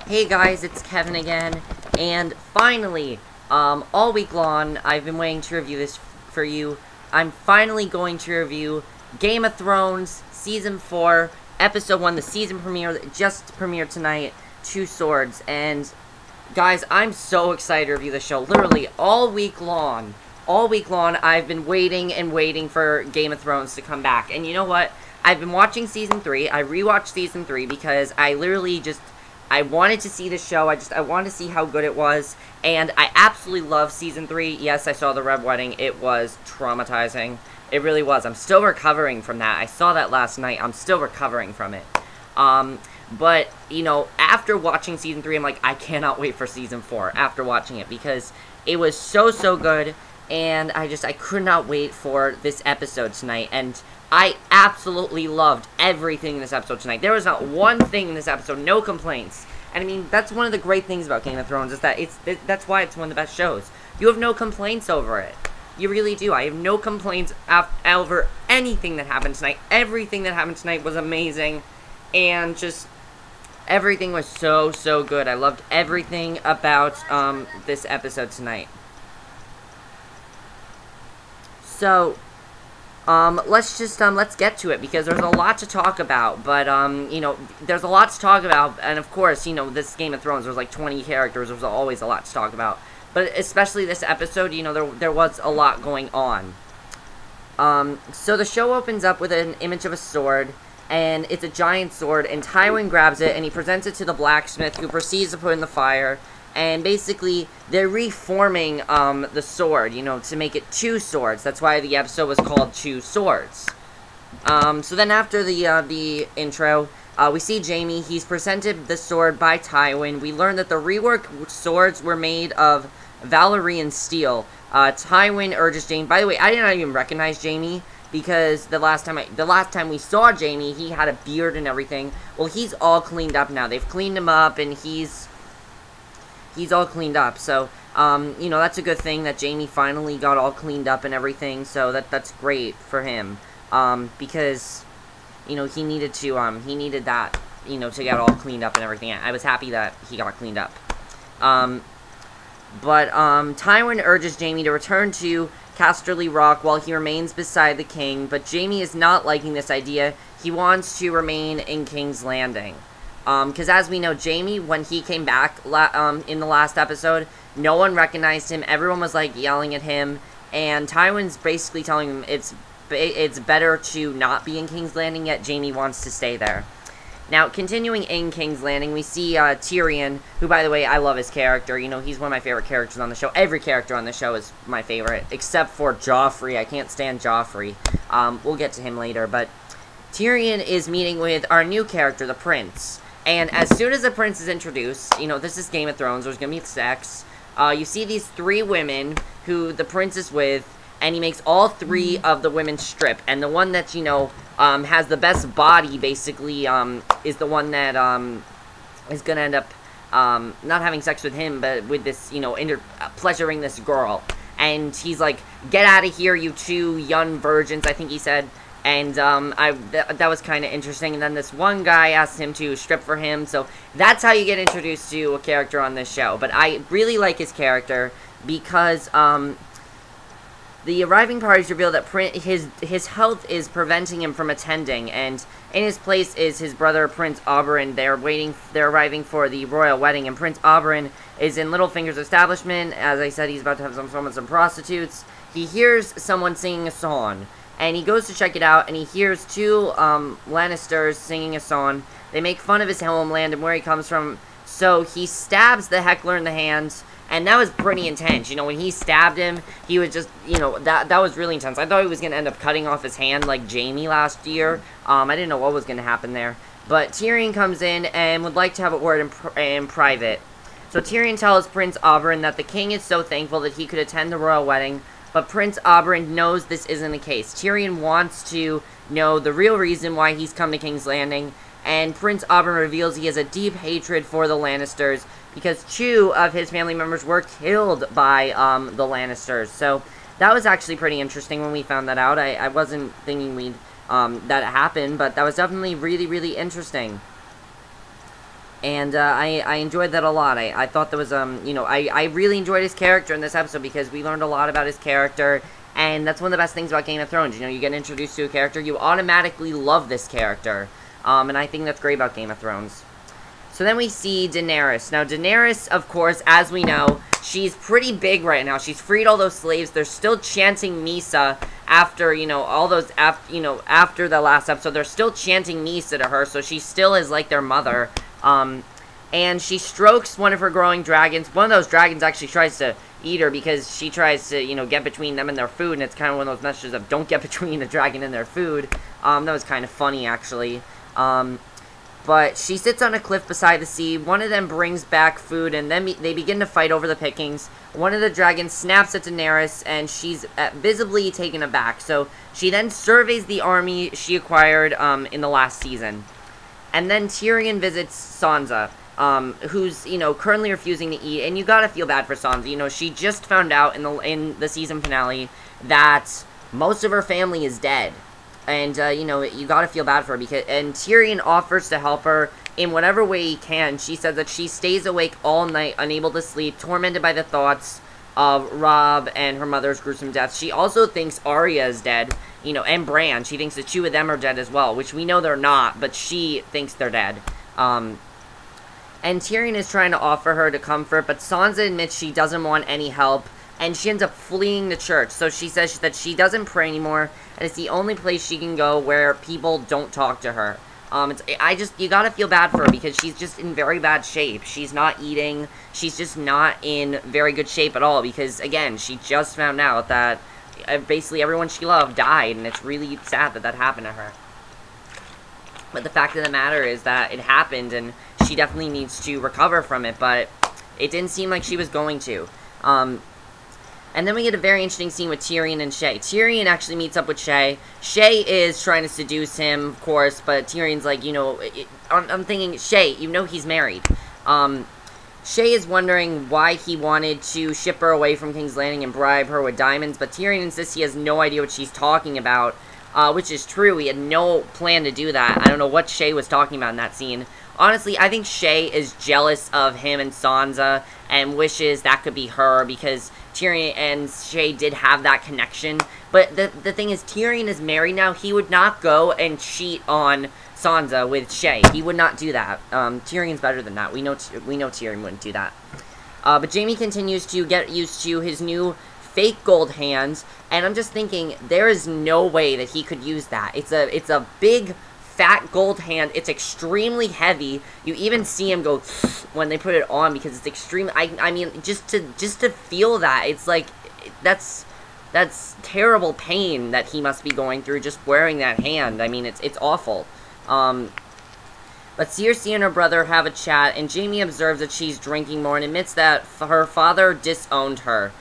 Hey guys, it's Kevin again, and finally, all week long, I've been waiting to review this for you. I'm finally going to review Game of Thrones Season 4, Episode 1, the season premiere that just premiered tonight, Two Swords, and guys, I'm so excited to review the show. Literally, all week long, I've been waiting and waiting for Game of Thrones to come back, and you know what? I've been watching Season 3, I rewatched Season 3 because I literally I wanted to see the show, I wanted to see how good it was, and I absolutely love Season 3. Yes, I saw the Red Wedding, it was traumatizing. It really was. I'm still recovering from that. I saw that last night, I'm still recovering from it. But, you know, after watching Season 3, I'm like, I cannot wait for Season 4 after watching it, because it was so good, and I could not wait for this episode tonight, and I absolutely loved everything in this episode tonight. There was not one thing in this episode, no complaints. And I mean, that's one of the great things about Game of Thrones, is that that's why it's one of the best shows. You have no complaints over it. You really do. I have no complaints over anything that happened tonight. Everything that happened tonight was amazing, and just everything was so good. I loved everything about this episode tonight. So let's get to it, because there's a lot to talk about, but, you know, there's a lot to talk about, and of course, you know, this Game of Thrones, there's like 20 characters, there's always a lot to talk about, but especially this episode, you know, there was a lot going on. So the show opens up with an image of a sword, and it's a giant sword, and Tywin grabs it, and he presents it to the blacksmith, who proceeds to put it in the fire. And basically, they're reforming the sword, you know, to make it two swords. That's why the episode was called Two Swords. So then after the intro, we see Jaime. He's presented the sword by Tywin. We learn that the reworked swords were made of Valyrian steel. Tywin urges Jaime. By the way, I did not even recognize Jaime, because the last time we saw Jaime, he had a beard and everything. Well, he's all cleaned up now. They've cleaned him up, and he's all cleaned up, so, you know, that's a good thing that Jaime finally got all cleaned up and everything, so that's great for him, because, you know, he needed that, you know, to get all cleaned up and everything. I was happy that he got cleaned up. Tywin urges Jaime to return to Casterly Rock while he remains beside the king, but Jaime is not liking this idea. He wants to remain in King's Landing. Because as we know, Jaime, when he came back in the last episode, no one recognized him. Everyone was, like, yelling at him. And Tywin's basically telling him it's better to not be in King's Landing, yet Jaime wants to stay there. Now, continuing in King's Landing, we see Tyrion, who, by the way, I love his character. You know, he's one of my favorite characters on the show. Every character on the show is my favorite, except for Joffrey. I can't stand Joffrey. We'll get to him later. But Tyrion is meeting with our new character, the Prince. And as soon as the prince is introduced, you know, this is Game of Thrones, there's gonna be sex, you see these three women who the prince is with, and he makes all three of the women strip, and the one that, you know, has the best body, basically, is the one that, is gonna end up, not having sex with him, but with this, you know, pleasuring this girl. And he's like, get out of here, you two young virgins, I think he said. And, that was kind of interesting. And then this one guy asked him to strip for him. So, that's how you get introduced to a character on this show. But I really like his character because, the arriving parties reveal that his health is preventing him from attending. And in his place is his brother, Prince Oberyn. They're arriving for the royal wedding. And Prince Oberyn is in Littlefinger's establishment. As I said, he's about to have some fun with some prostitutes. He hears someone singing a song. And he goes to check it out, and he hears two Lannisters singing a song. They make fun of his homeland and where he comes from, so he stabs the heckler in the hands, and that was pretty intense. You know, when he stabbed him, he was just, you know, that was really intense. I thought he was going to end up cutting off his hand like Jaime last year. I didn't know what was going to happen there. But Tyrion comes in and would like to have a word in private. So Tyrion tells Prince Oberyn that the king is so thankful that he could attend the royal wedding, but Prince Oberyn knows this isn't the case. Tyrion wants to know the real reason why he's come to King's Landing, and Prince Oberyn reveals he has a deep hatred for the Lannisters because two of his family members were killed by the Lannisters. So that was actually pretty interesting when we found that out. I wasn't thinking that it happened, but that was definitely really interesting. And I enjoyed that a lot. I thought there was, you know, I really enjoyed his character in this episode because we learned a lot about his character. And that's one of the best things about Game of Thrones. You know, you get introduced to a character, you automatically love this character. And I think that's great about Game of Thrones. So then we see Daenerys. Now, Daenerys, of course, as we know, she's pretty big right now. She's freed all those slaves. They're still chanting Misa after, you know, all those, after the last episode. They're still chanting Misa to her, so she still is like their mother. And she strokes one of her growing dragons. One of those dragons actually tries to eat her because she tries to, you know, get between them and their food. And it's kind of one of those messages of don't get between the dragon and their food. That was kind of funny, actually. But she sits on a cliff beside the sea. One of them brings back food, and then they begin to fight over the pickings. One of the dragons snaps at Daenerys, and she's visibly taken aback. So she then surveys the army she acquired in the last season. And then Tyrion visits Sansa, who's, you know, currently refusing to eat. And you gotta feel bad for Sansa. You know, she just found out in the season finale that most of her family is dead. And, you know, you gotta feel bad for her, and Tyrion offers to help her in whatever way he can. She says that she stays awake all night, unable to sleep, tormented by the thoughts of Robb and her mother's gruesome deaths. She also thinks Arya is dead, you know, and Bran. She thinks the two of them are dead as well, which we know they're not, but she thinks they're dead. And Tyrion is trying to offer her to comfort, but Sansa admits she doesn't want any help, and she ends up fleeing the church. So she says that she doesn't pray anymore, and it's the only place she can go where people don't talk to her. You gotta feel bad for her because she's just in very bad shape. She's not eating. She's just not in very good shape at all because, again, she just found out that basically everyone she loved died, and it's really sad that that happened to her. But the fact of the matter is that it happened, and she definitely needs to recover from it, but it didn't seem like she was going to. And then we get a very interesting scene with Tyrion and Shae. Tyrion actually meets up with Shae. Shae is trying to seduce him, of course, but Tyrion's like, you know, I'm thinking, Shae, you know he's married. Shae is wondering why he wanted to ship her away from King's Landing and bribe her with diamonds, but Tyrion insists he has no idea what she's talking about, which is true. He had no plan to do that. I don't know what Shae was talking about in that scene. Honestly, I think Shae is jealous of him and Sansa and wishes that could be her because Tyrion and Shae did have that connection. But the thing is, Tyrion is married now. He would not go and cheat on Sansa with Shae. He would not do that. Tyrion's better than that. We know Tyrion wouldn't do that. But Jaime continues to get used to his new fake gold hands, and I'm just thinking, there is no way that he could use that. It's a big, fat gold hand. It's extremely heavy. You even see him go when they put it on because it's extreme. I mean, just to feel that, it's like that's terrible pain that he must be going through just wearing that hand. I mean, it's awful. But Cersei and her brother have a chat, and Jaime observes that she's drinking more and admits that her father disowned him.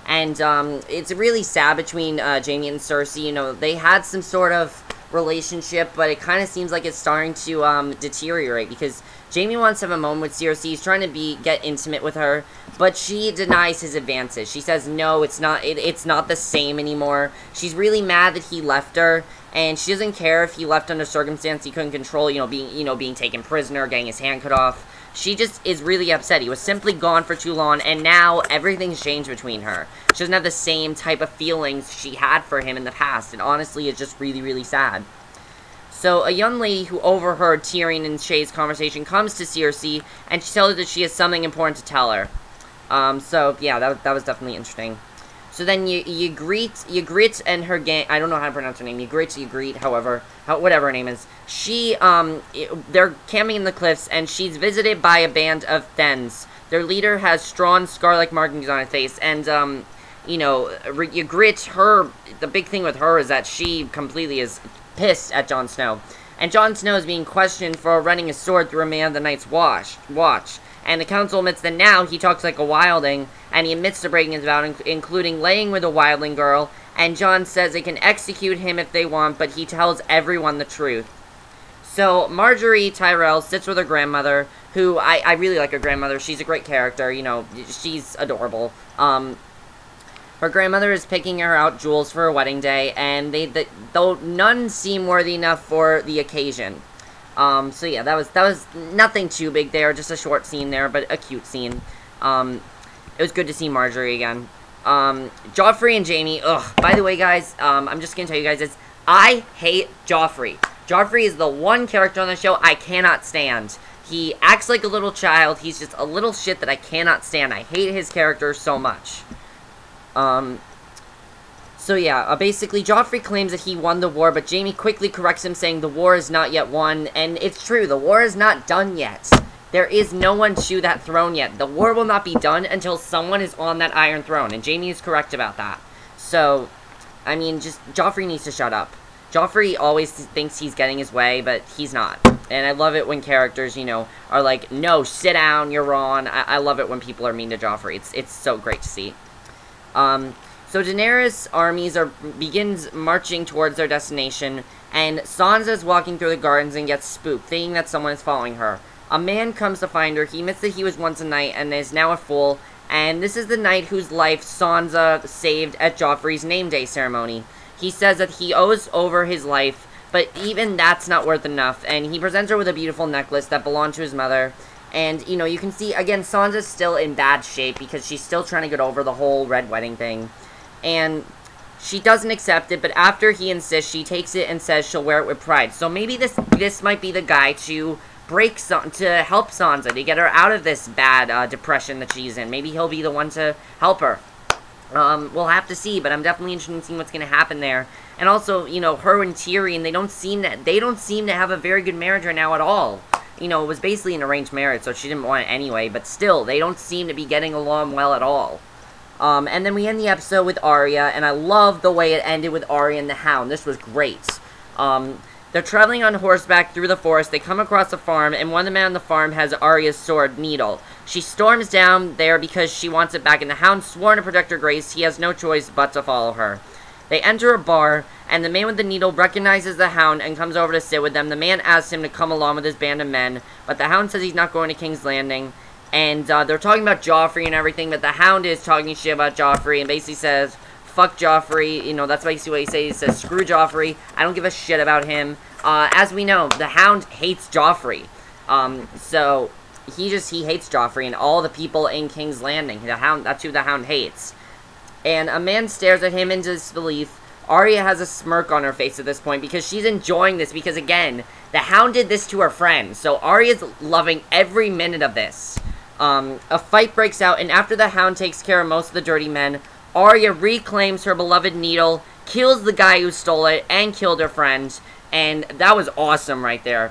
And it's really sad between Jaime and Cersei. You know, they had some sort of relationship, but it kind of seems like it's starting to deteriorate because Jaime wants to have a moment with Cersei. He's trying to get intimate with her, but she denies his advances. She says no, it's not the same anymore. She's really mad that he left her, and she doesn't care if he left under circumstance he couldn't control, being taken prisoner, getting his hand cut off. She just is really upset. He was simply gone for too long, and now everything's changed between her. She doesn't have the same type of feelings she had for him in the past, and honestly, it's just really, really sad. So, a young lady who overheard Tyrion and Shae's conversation comes to Cersei, and she tells her that she has something important to tell her. So, yeah, that was definitely interesting. So then Ygritte and her gang, I don't know how to pronounce her name, Ygritte, whatever her name is. They're camping in the cliffs, and she's visited by a band of Thenns. Their leader has strong scar-like markings on his face, and, Ygritte, the big thing with her is that she completely is pissed at Jon Snow. And Jon Snow is being questioned for running his sword through a man of the Night's Watch. And the council admits that now he talks like a wildling, and he admits to breaking his vow, including laying with a wildling girl, and Jon says they can execute him if they want, but he tells everyone the truth. So, Marjorie Tyrell sits with her grandmother, who, I really like her grandmother. She's a great character, she's adorable. Her grandmother is picking her out jewels for her wedding day, and though none seem worthy enough for the occasion. So yeah, that was nothing too big there, just a short scene there, but a cute scene. It was good to see Marjorie again. Joffrey and Jaime, ugh, by the way, guys, I'm just gonna tell you guys this, I hate Joffrey. Joffrey is the one character on the show I cannot stand. He acts like a little child, he's just a little shit that I cannot stand. I hate his character so much. So yeah, basically, Joffrey claims that he won the war, but Jaime quickly corrects him, saying the war is not yet won, and it's true, the war is not done yet. There is no one to that throne yet. The war will not be done until someone is on that Iron Throne, and Jaime is correct about that. So, I mean, just, Joffrey needs to shut up. Joffrey always thinks he's getting his way, but he's not. And I love it when characters, you know, are like, no, sit down, you're wrong. I love it when people are mean to Joffrey. It's so great to see. So Daenerys' armies begins marching towards their destination, and Sansa is walking through the gardens and gets spooked, thinking that someone is following her. A man comes to find her. He admits that he was once a knight and is now a fool, and this is the knight whose life Sansa saved at Joffrey's name day ceremony. He says that he owes over his life, but even that's not worth enough, and he presents her with a beautiful necklace that belonged to his mother. And, you know, you can see, again, Sansa's still in bad shape because she's still trying to get over the whole red wedding thing. And she doesn't accept it, but after he insists, she takes it and says she'll wear it with pride. So maybe this might be the guy to to help Sansa, to get her out of this bad depression that she's in. Maybe he'll be the one to help her. We'll have to see, but I'm definitely interested in seeing what's going to happen there. And also, you know, her and Tyrion, they don't seem to have a very good marriage right now at all. You know, it was basically an arranged marriage, so she didn't want it anyway, but still, they don't seem to be getting along well at all. And then we end the episode with Arya, and I love the way it ended with Arya and the Hound. This was great. They're traveling on horseback through the forest. They come across a farm, and one of the men on the farm has Arya's sword, Needle. She storms down there because she wants it back, and the Hound, sworn to protect her grace, he has no choice but to follow her. They enter a bar, and the man with the needle recognizes the Hound and comes over to sit with them. The man asks him to come along with his band of men, but the Hound says he's not going to King's Landing. And they're talking about Joffrey and everything, but the Hound is talking shit about Joffrey and basically says, fuck Joffrey. You know, that's basically what he says. He says, screw Joffrey. I don't give a shit about him. As we know, the Hound hates Joffrey. So he hates Joffrey and all the people in King's Landing. The Hound, that's who the Hound hates. And a man stares at him in disbelief. Arya has a smirk on her face at this point because she's enjoying this because, again, the Hound did this to her friend. So Arya's loving every minute of this. A fight breaks out, and after the Hound takes care of most of the dirty men, Arya reclaims her beloved needle, kills the guy who stole it, and killed her friend. And that was awesome right there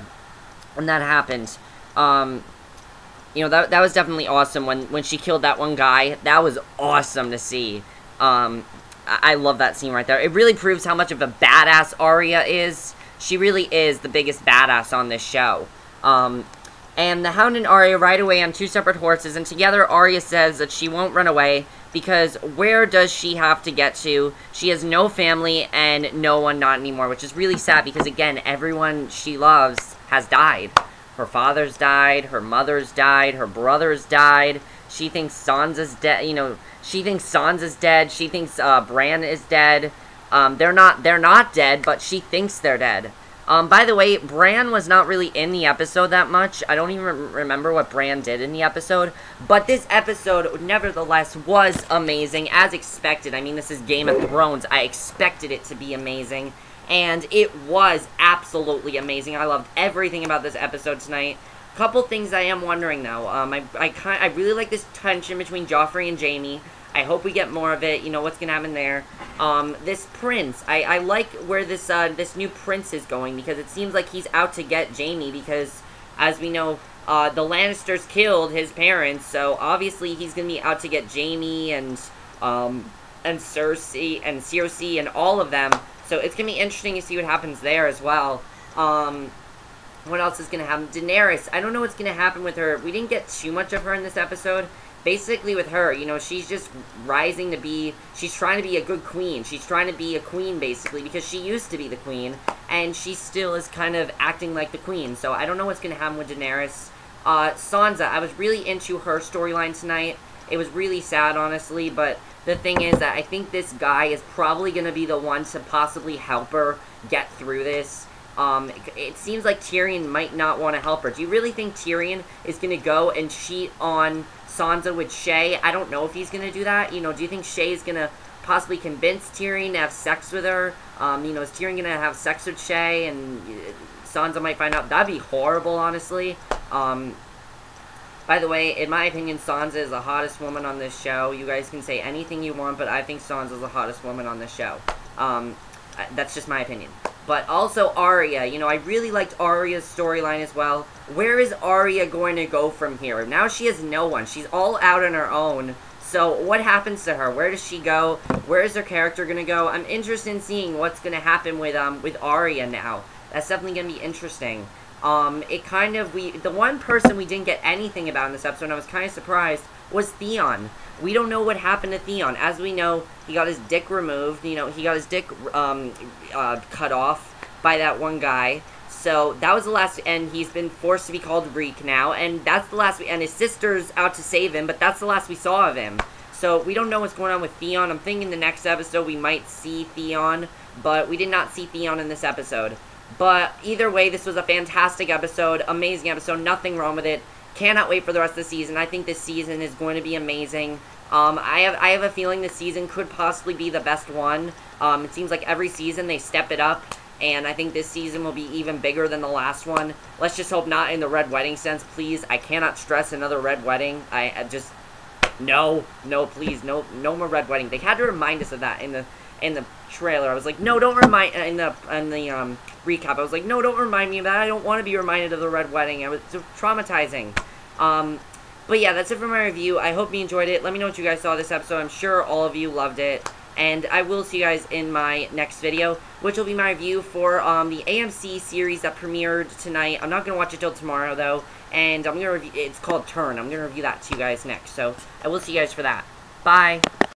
when that happened. You know, that was definitely awesome when she killed that one guy. That was awesome to see. I love that scene right there. It really proves how much of a badass Arya is. She really is the biggest badass on this show. And the Hound and Arya ride away on two separate horses, and together Arya says that she won't run away, because where does she have to get to? She has no family and no one not anymore, which is really sad, because again, everyone she loves has died. Her father's died, her mother's died, her brother's died. She thinks Sansa's dead, you know, she thinks Sansa's dead, she thinks Bran is dead. They're not dead, but she thinks they're dead. By the way, Bran was not really in the episode that much. I don't even remember what Bran did in the episode. But this episode, nevertheless, was amazing, as expected. I mean, this is Game of Thrones. I expected it to be amazing. And it was absolutely amazing. I loved everything about this episode tonight. Couple things I am wondering, though. I really like this tension between Joffrey and Jaime. I hope we get more of it. You know, what's gonna happen there. This prince. I like where this new prince is going, because it seems like he's out to get Jaime, because, as we know, the Lannisters killed his parents, so obviously he's gonna be out to get Jaime and Cersei and all of them. So it's gonna be interesting to see what happens there as well. What else is gonna happen? Daenerys. I don't know what's gonna happen with her. We didn't get too much of her in this episode. Basically with her, you know, she's just rising to be, she's trying to be a good queen. She's trying to be a queen, basically, because she used to be the queen, and she still is kind of acting like the queen. So I don't know what's going to happen with Daenerys. Sansa, I was really into her storyline tonight. It was really sad, honestly, but the thing is that I think this guy is probably going to be the one to possibly help her get through this. It seems like Tyrion might not want to help her. Do you really think Tyrion is going to go and cheat on Sansa with Shae? I don't know if he's going to do that. You know, do you think Shae is going to possibly convince Tyrion to have sex with her? You know, is Tyrion going to have sex with Shae and Sansa might find out? That'd be horrible, honestly. By the way, in my opinion, Sansa is the hottest woman on this show. You guys can say anything you want, but I think Sansa is the hottest woman on this show. That's just my opinion. But also Arya, you know, I really liked Arya's storyline as well. Where is Arya going to go from here? Now she has no one. She's all out on her own. So what happens to her? Where does she go? Where is her character going to go? I'm interested in seeing what's going to happen with Arya now. That's definitely going to be interesting. The one person we didn't get anything about in this episode, and I was kind of surprised, was Theon. We don't know what happened to Theon. As we know, he got his dick removed. You know, he got his dick cut off by that one guy. So that was the last, and he's been forced to be called Reek now, and that's the last, and his sister's out to save him, but that's the last we saw of him. So we don't know what's going on with Theon. I'm thinking the next episode we might see Theon, but we did not see Theon in this episode. But either way, this was a fantastic episode, amazing episode, nothing wrong with it. Cannot wait for the rest of the season. I think this season is going to be amazing. I have a feeling this season could possibly be the best one. It seems like every season they step it up, and I think this season will be even bigger than the last one. Let's just hope not in the red wedding sense, please. I cannot stress another red wedding. I just, no, please, no more red wedding. They had to remind us of that in the trailer. I was like, no, don't remind, in the recap, I was like, no, don't remind me of that. I don't want to be reminded of the red wedding. It was so traumatizing. But yeah, that's it for my review. I hope you enjoyed it. Let me know what you guys saw this episode. I'm sure all of you loved it. And I will see you guys in my next video, which will be my review for the AMC series that premiered tonight. I'm not going to watch it till tomorrow, though. And I'm going to review, it's called Turn. I'm going to review that to you guys next. So I will see you guys for that. Bye.